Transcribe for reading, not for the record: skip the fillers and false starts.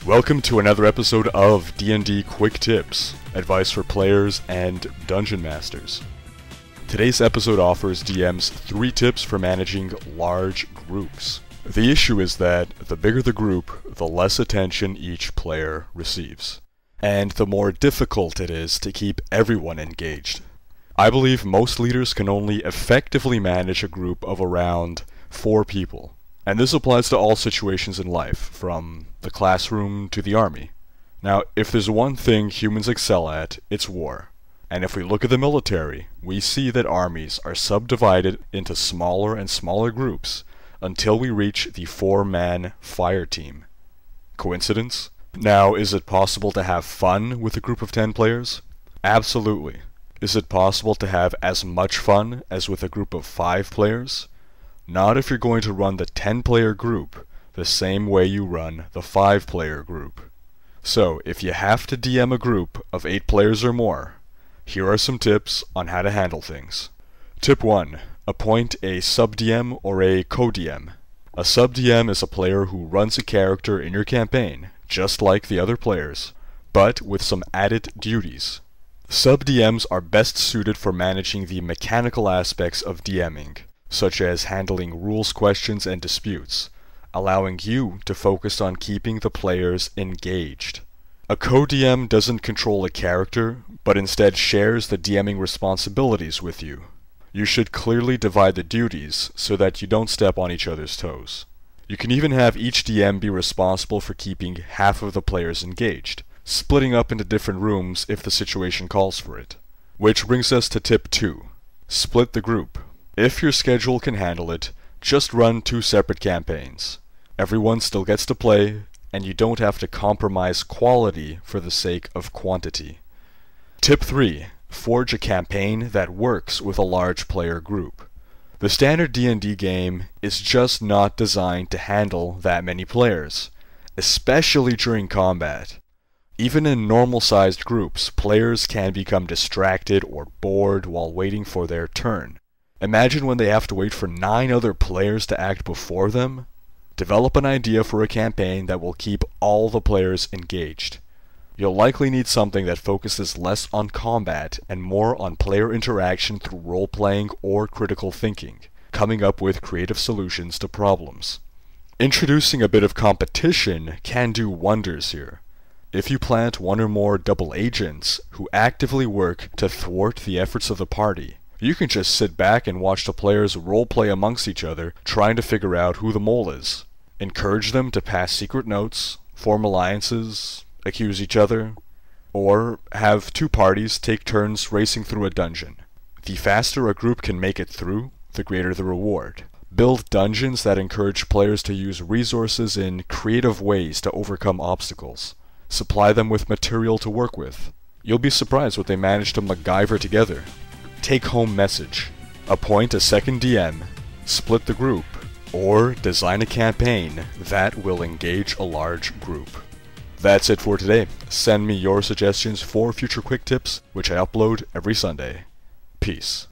Welcome to another episode of D&D Quick Tips, advice for players and dungeon masters. Today's episode offers DMs 3 tips for managing large groups. The issue is that the bigger the group, the less attention each player receives, and the more difficult it is to keep everyone engaged. I believe most leaders can only effectively manage a group of around 4 people. And this applies to all situations in life, from the classroom to the army. Now, if there's one thing humans excel at, it's war. And if we look at the military, we see that armies are subdivided into smaller and smaller groups until we reach the 4-man fire team. Coincidence? Now, is it possible to have fun with a group of 10 players? Absolutely. Is it possible to have as much fun as with a group of 5 players? Not if you're going to run the 10-player group the same way you run the 5-player group. So, if you have to DM a group of 8 players or more, here are some tips on how to handle things. Tip 1. Appoint a sub-DM or a co-DM. A sub-DM is a player who runs a character in your campaign, just like the other players, but with some added duties. Sub-DMs are best suited for managing the mechanical aspects of DMing, such as handling rules questions and disputes, allowing you to focus on keeping the players engaged. A co-DM doesn't control a character, but instead shares the DMing responsibilities with you. You should clearly divide the duties so that you don't step on each other's toes. You can even have each DM be responsible for keeping half of the players engaged, splitting up into different rooms if the situation calls for it. Which brings us to tip 2. Split the group. If your schedule can handle it, just run 2 separate campaigns. Everyone still gets to play, and you don't have to compromise quality for the sake of quantity. Tip 3. Forge a campaign that works with a large player group. The standard D&D game is just not designed to handle that many players, especially during combat. Even in normal-sized groups, players can become distracted or bored while waiting for their turn. Imagine when they have to wait for 9 other players to act before them. Develop an idea for a campaign that will keep all the players engaged. You'll likely need something that focuses less on combat and more on player interaction through role-playing or critical thinking, coming up with creative solutions to problems. Introducing a bit of competition can do wonders here. If you plant 1 or more double agents who actively work to thwart the efforts of the party, you can just sit back and watch the players roleplay amongst each other, trying to figure out who the mole is. Encourage them to pass secret notes, form alliances, accuse each other, or have 2 parties take turns racing through a dungeon. The faster a group can make it through, the greater the reward. Build dungeons that encourage players to use resources in creative ways to overcome obstacles. Supply them with material to work with. You'll be surprised what they manage to MacGyver together. Take-home message. Appoint a second DM, split the group, or design a campaign that will engage a large group. That's it for today. Send me your suggestions for future quick tips, which I upload every Sunday. Peace.